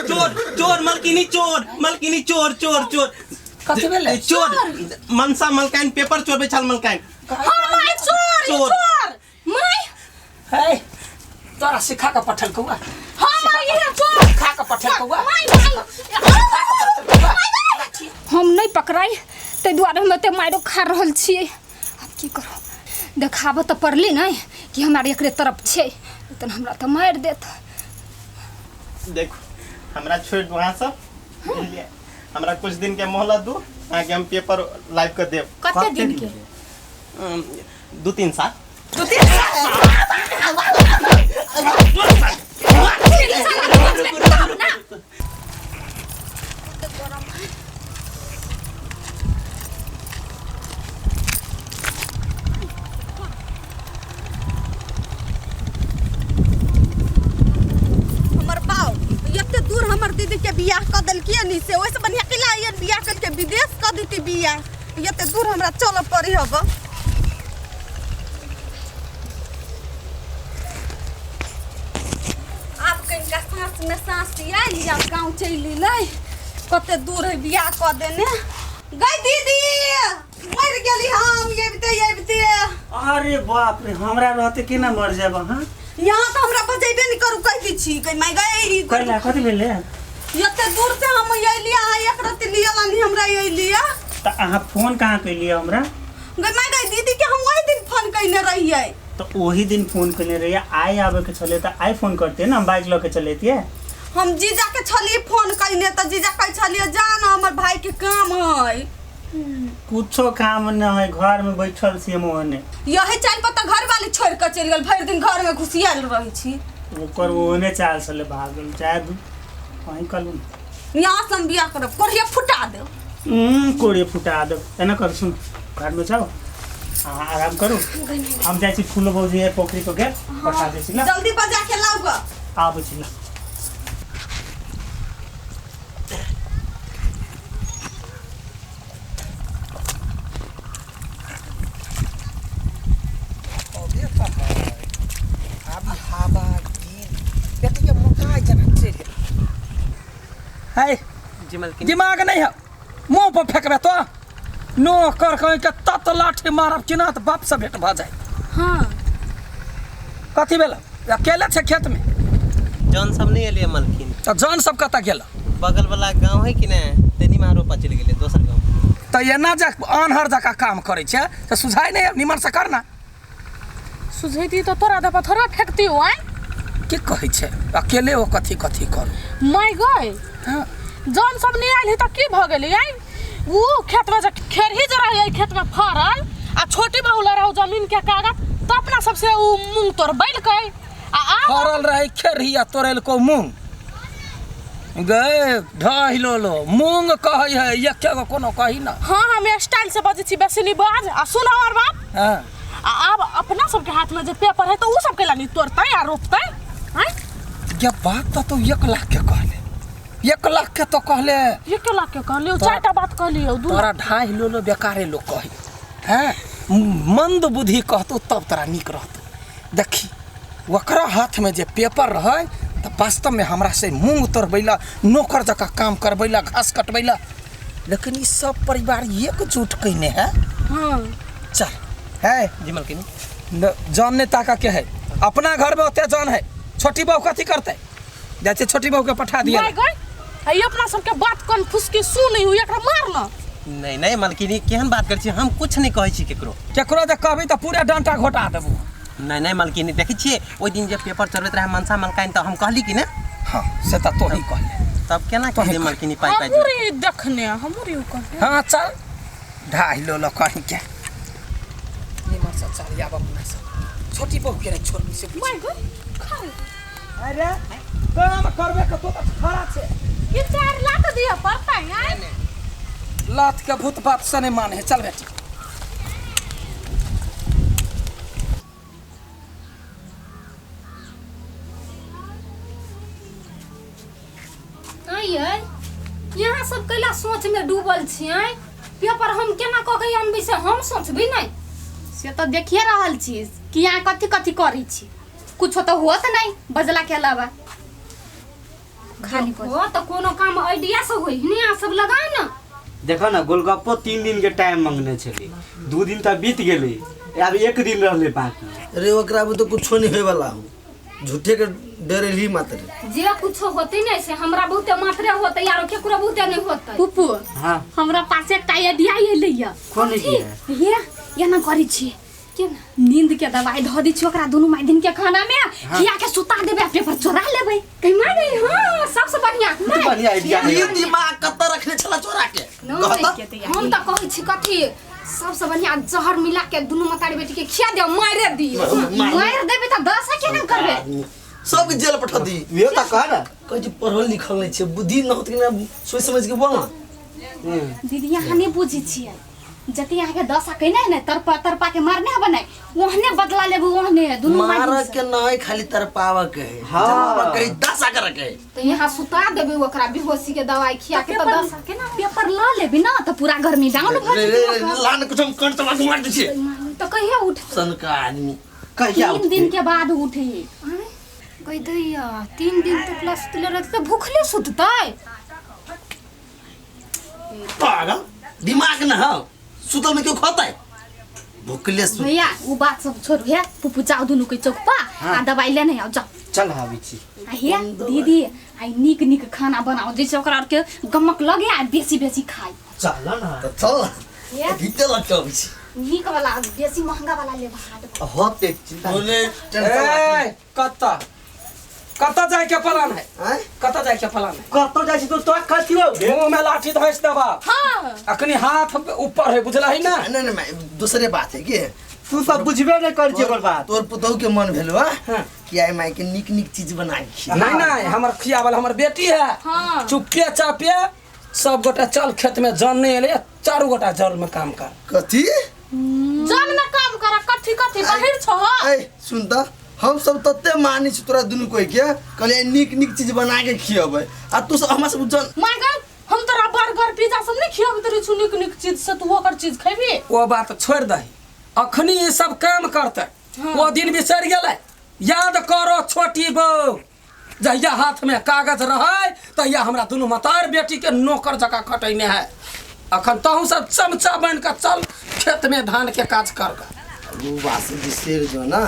चोर चोर मलकिनी चोर चोर चोर कथि भेले चोर मनसा मलकाइन पेपर चोर बेचाल मलकाइन माय चोर माय है तोरा सिखा के पठल कौआ माय ये चोर सिखा के पठल कौआ हम नहीं पकड़ाई ते द्वारे हम ते मारो खा रहल छिए अब की करो देखाब तो पड़ली नहीं कि हमारे एकरे तरफ छे तो हमरा तो मार देत देखो हमरा छोड़ दो वहां सब हमरा कुछ दिन के मोहलत दो आगे हम पेपर लाइव कर देब कते दिन के 2-3 साल दूर हमर दीदी के बियाह क देलकिए नी से ओइसे बढ़िया किला ये बियाह करके विदेश क देती बियाह ये दूर हमरा चल पड़ी हब आप कहीं का सांस में सांस दिया लिया गांव चली ले कते दूर है बियाह क देने गई दीदी मर गेली हम ये बते अरे बाप रे हमरा रहते के ना मर जाब हां यहाँ तो हमरा बजेबे नहीं करू कह दी छी कहीं मैं गई कहला कथि भेले यते दूर से हम ये लिया एक रात लिया लानी हमरा ये लिया त अहाँ फोन कहाँ कैलिए हमरा मैं गई दीदी के हम वही दिन फोन कइने रहिए तो वही दिन फोन करने रहिए आई आवे के चले त आई फोन करते ना बाइक लेके चलेतिए हम जीजा के छलिए फोन कइने त जीजा कह छलिए जान हमर भाई के काम है कुछो काम न है घर में बैठल छी मोहने यही चाल पता घर वाले छोड़ के चल गेल भर दिन घर में घुसियाल रही छी ओकर ओने चाल चले भागल चाहे वहीं कलू यहाँ से हम बियाह करब कोरिया फुटा दे कोड़े फुटा दो एना कर सुन घर में जाओ आराम करो हम जाए छी फूल बौजी है पोखरी को गेट पठा दे छी ना जल्दी बजा के लाओ ग आबे छी ना दिमाग नहीं है मुंह पर फेंकबे तो नो कर कहीं के तत लाठी मारब कि ना तो बाप से भेंट भ जाए हां कथि भेल अकेले छे खेत में जौन सब नहीं एलिए मलकिन तो जौन सब कता गेल बगल वाला गांव है कि ना तेनी मारो पचल गेले दोसर गांव तो ये ना जा अनहर जका काम करे छे तो सुझाई नहीं निमन से करना सुझैती तो तोरा दे पत्थर फेंकती हो आय की कहे छे अकेले वो कथि कथि करू माय गए हां जौन सब नहीं आइल त की भ गेली आय वो खेत में जे खेरही जरा है खेत में फरल आ छोटी बहुला रहो जमीन के कागज तो अपना सबसे उ मूंग तोड़ बैल के आ फरल रहे खेरहिया तोड़ेल को मूंग गए ढहिलो लो मूंग कहे है ये के कोनो कही ना हां हम स्टाइल से बजे छी बेसनी बाज आ सुन हमर बाप हां अब अपना सबके हाथ में जे पेपर है तो उ सबके लानी तोड़तै आ रोपतै हैं ये बात तो 1 लाख के कहले 1 लाख के तो कहले 1 लाख के कहले चारटा बात कहली तोरा 2.5 लो बेकारे लोग कही हैं मंद बुद्धि कहतो तब तोरा निक रहतो देखी ओकरा हाथ में जे पेपर रहे तो वास्तव में हमरा से मूंग तोड़बैला नौकर जका काम करबैला घास कटबैला लेकिन ई सब परिवार एकजुट कइने है हां चल है जी मलकिन जान ने ताका के है अपना घर में ओते जान है छोटी बहू कथी करते जैसे छोटी बहू के पठा दिया ये अपना सबके बात कन फुसकी सुन हुई एकरा मारना नहीं नहीं मलकिनी केहन बात कर छी हम कुछ नहीं कहै छी केकरो जे कहबी त पूरा डंटा घोटा देबू नहीं नहीं मलकिनी देखै छिए ओइ दिन जे पेपर चलैत रहे मनसा मलकाइन त हम कहली कि ना हां से त तो ही कहले तब केना कहले मलकिनी पाई पाई हमरी देखने हमरी उ कहले हां चल 2.5 लो कहीं के ये मत चल आब अपना से छोटी बहू के नहीं छोड़ से माय गॉड खा अरे काम करबे के तो खरा छे ये 4 लाख दिया पड़ता है लात के भूत बात से नहीं माने चल बेटी आइए यहाँ सब कैला सोच में डूबल छियै पेपर हम केना क के अनबी से हम सोचबी नहीं से तो देखिए रहल छी कि यहाँ कथी कथी करी छी कुछ तो होत नहीं बजला के अलावा खाली पर हो तो कोनो काम आइडिया से होई नहीं सब लगाओ ना। देखो ना गोलगप्पो 3 दिन के टाइम मांगने छले 2 दिन तक बीत गेले अब 1 दिन रहले बाकी। अरे ओकरा में तो कुछ नहीं होए वाला हो झूठे के डरे ही मात्र जे कुछ होते नहीं से हमरा बहुते मात्रे होते यार केकरो बहुते नहीं होते। पुप्पू हां हमरा पास एक आइडिया एलैया कोन है ये ना करै छी के नींद के दवाई ध दी छी ओकरा दुनु माई दिन के खाना में खिया के सुता देबे पेपर चोरा लेबै कहि मार गई। हां सबसे बढ़िया तो बढ़िया आइडिया ये दिमाग कत्ता रखने छला चोरा के हम त कहै छी कथी सबसे बढ़िया जहर मिला के दुनु मतारी बेटी के खिया दे मारे दियो मार देबे त 10 के न करबे सब जेल पठा दी वे त कह ना कह जे पढ़ल लिखल नहीं छे बुद्धि न होत कि ना सोच समझ के बोल ना। दीदी यहाँ नहीं बुझी छियै जति यहाँ के 10 के नहीं ने तरपा के मारने बने ओहने बदला लेबू ओहने दुनु माई मार के नहीं खाली तरपावा के हां कहीं 10 कर के तो यहाँ सुता देबे ओकरा बेहोशी के दवाई खिया के त 10 के ना पेपर ल लेबी ना त पूरा गर्मी डाउन भ जेतै लान कुछ हम कंट तक मार दे छे तो कहिया उठ सन का आदमी कहिया 3 दिन के बाद उठे कहि दैया 3 दिन तक ला सुतले रहते त भूखले सुततै पागल दिमाग न हो सुतल में क्यों खाता है भूखले सु भैया वो बात सब छोड़ है पुप्पू जाओ दुनु के चौक पर आ दवाई लेने आओ जाओ चल हावी छी हे दीदी आई निक निक खाना बनाओ जैसे ओकरा और के गमक लगे आ बेसी बेसी खाई चल ना तो चल हे भीतर लग के छी निक वाला बेसी महंगा वाला ले भाड़ होते चिंता बोले ए कत्ता कत्ता जाए के प्लान है हैं कत्ता जाए के प्लान है कतो जाय छी तो कथि हो मुंह में लाठी धइस देबा हां अखनी हाथ ऊपर है बुझला है ना। नहीं नहीं मैं दूसरे बात है कि तू सब बुझबे नहीं कर जे ओकर बात तोर पुतौ के मन भेलो कि आई माई के निक निक चीज बना के खिया नहीं नहीं हमर खिया वाला हमर बेटी है हां चुपके चापे सब गोटा चल खेत में जानने एले चारों गोटा जल में काम कर कथी जन में काम कर कथी कथी बाहर छ ए सुन त हम सब तत्ते मानी छी तोरा दुनु कोई के कहले निक निक चीज बना के खियबै आ तू सब हमरा सब जन माय गॉड हम तोरा बर्गर पिज्जा सब नहीं खियाब तोरी छु निक निक चीज से तू ओकर चीज खैबी। वो बात छोड़ दही अखनी ये सब काम करते वो दिन बिसर गेले याद करो छोटी बहू जहिया हाथ में कागज रहे तहिया हमरा दुनू मतार बेटी के नौकर जका खटैने है अखन तहू सब चमचा बन के चल खेत में धान के काज कर वो वास बिसेर जो ना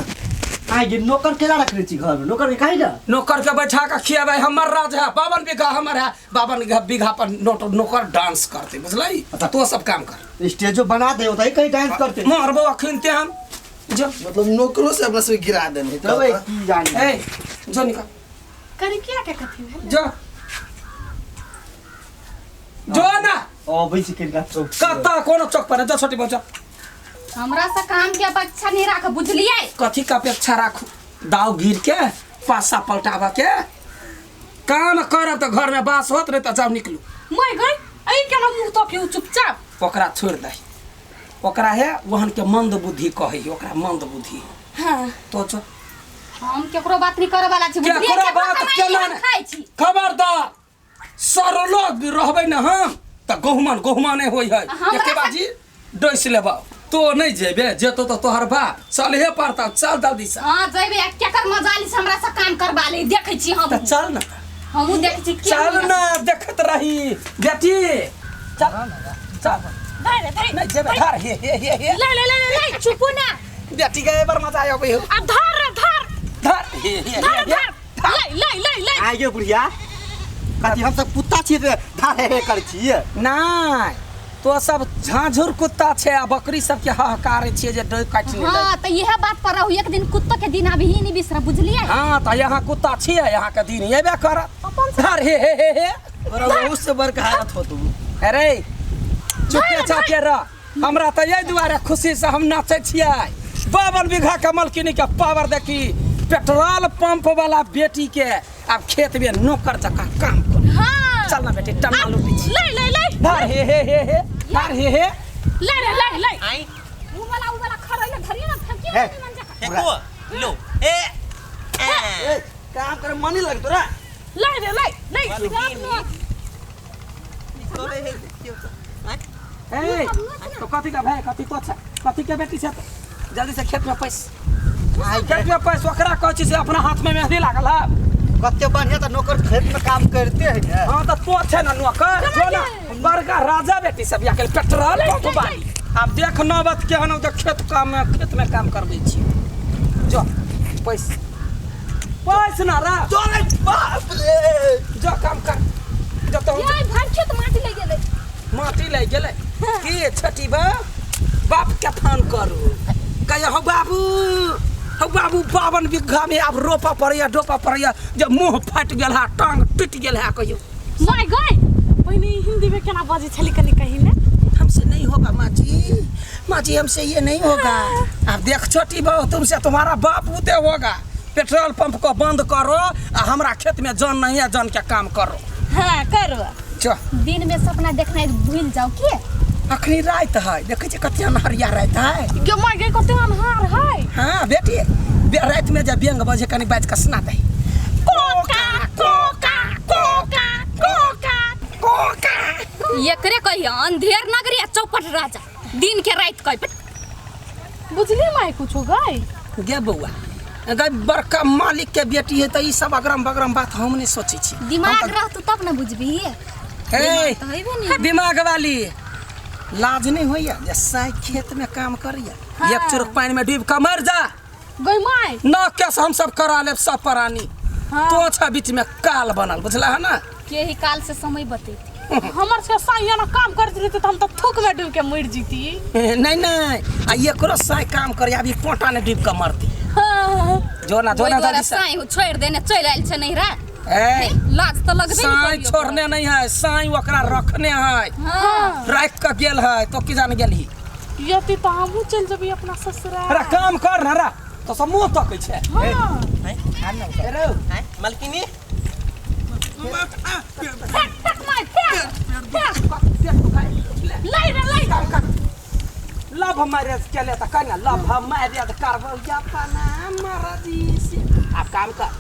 आ ये नौकर केला रखले छी घर में नौकर के काहे ना नौकर के बैठा के खियाबे हमर राज है 52 बीघा हमर है 52 बीघा पर नौकर डांस करते बुझलई तो सब काम कर स्टेजो बना दे होता है कहीं डांस करते मारबो अखन ते हम जो मतलब नौकरों से अपना से गिरा देने तब की जानी ए जो निकल करे क्या के कथी है जो जो ना ओ बैसी के का चौक कत्ता कोनो चौक पर जो छोटी पहुंचा हमरा से काम के अपेक्षा नहीं राख बुझलिए कथी का अपेक्षा राखू दाव गिर के पासा पलटावा के काम करब तो घर में बास होत नहीं तो जाओ निकलू माय गॉड आई केना मुंह तो के चुपचाप ओकरा छोड़ दही ओकरा है वहन के मंद बुद्धि कही ओकरा मंद बुद्धि हां तो जो हम केकरो बात नहीं करे वाला छी बुझलिए केकरो बात केना ने खाई छी खबरदार सरलोग रहबै न हम त गहुमान होई है एके बाजी डोइस लेबा तो नहीं जेबे जेतो तो तोहर बाप चलहे पड़ता चल जल्दी से हां जइबे केकर मजाली से हमरा से काम करबा ले देखै छी हम त चल ना हमहू देख छी चल ना देखत रही बेटी चल चल नहीं जेबे धर हे ले ले ले ले चुप ना बेटी के बार मजा आयो बे आ धर धर हे ले ले ले आगे बुढ़िया कथी हम सब कुत्ता छी धारे कर छी नहीं तो सब झाझुर कुत्ता छे आ बकरी सब के हहकार छे जे डोइ काट ले हां त यह बात पर रहू एक दिन कुत्ता के दिन अभी ही नहीं बिसरा बुझलिए हां त यहाँ कुत्ता छे यहाँ के दिन एबे कर धर हे और उससे बड़का हालत हो तुम अरे चुपे चापे रह हमरा त यही दुआरे खुशी से हम नाचे छियै 52 बीघा के मलकिनी के पावर देखी पेट्रोल पंप वाला बेटी के अब खेत में नौकर जका काम कर हां चल ना बेटी टन्ना लूटी छी ले ले ले धर हे धर हे ले ले ले ले आई वो वाला खड़ा ले धरिए ना फेंकिए है। मन जका देखो लो ए काम करे मन नहीं लग तोरा ले ले ले ए तो कथी का भाई कथी तो अच्छा कथी के बेटी से जल्दी से खेत में पैस खेत में पैस ओकरा कहै छी से अपना हाथ में मेहंदी लागल है कत्ते बढ़िया तो नौकर खेत में काम करते हैं क्या? हाँ तो तो छे ना नौकर जो ना बड़का राजा बेटी सब या के पेट्रोल पंप बानी अब देख नौबत के हन देख खेत में काम करबै छी जो पैसा ना रा अरे बाप रे जो काम कर जो तो यार भार खेत माटी ले गेले की छठी बाप के फोन करू कह हो बाबू 52 बीघा में अब रोपा पड़ैया डोपा पड़ैया जब मुंह फट गेल है टांग टूट गेल है कहियो माय गई पहिने हिंदी में केना बाजी छली कनी कही ने हमसे नहीं होगा माँ जी हमसे ये नहीं होगा अब देख छोटी बहू तुमसे तुम्हारा बाप उते होगा पेट्रोल पंप को बंद करो और हमारा खेत में जन नहीं है जन के काम करो हाँ करो चो दिन में सपना देखना भूल जाओ के अखनी रात है देखे छे कते अन्हरिया रात है गे माय गई कते अनहार है हाँ बेटी रात में जब बेंग बजे कनी बाज के सुना दे कोका कोका कोका कोका कोका एकरे कहियो अंधेर नगरी चौपट राजा दिन के रात कह बुझली माय कुछ गई गे बउआ अगर बड़का मालिक के बेटी है तो ई सब अगरम बगरम बात हम नहीं सोची छी दिमाग रहतु तब न बुझबी दिमाग वाली लाज नहीं होइया जे साई खेत में काम करिया एक चुरुक पानी में डूब के मर जा गई माय न केस हम सब करा लेब सब परानी तो अच्छा बीच में काल बनल बुझला है ना के ही काल से समय बतेती हमर से साइया ना काम करत रहते त हम त थूक में डूब के मर जीती नहीं आ ये करो साई काम करिया अभी पोटा ने डूब के मरती जो ना दादी साई छोड़ देने चल आइल छ नहीं रा लाज तो लगबे साई छोड़ने नहीं है साई ओकरा रखने है राख के गेल है तो की जान गेलही यति त हमहु चल जबी अपना ससुराल अरे काम कर ना रा तो सब मुंह तकै छै रो मालकिनी लव मैरिज के लिए तो कहना लव मैरिज करबो या पना मरदी से आप काम कर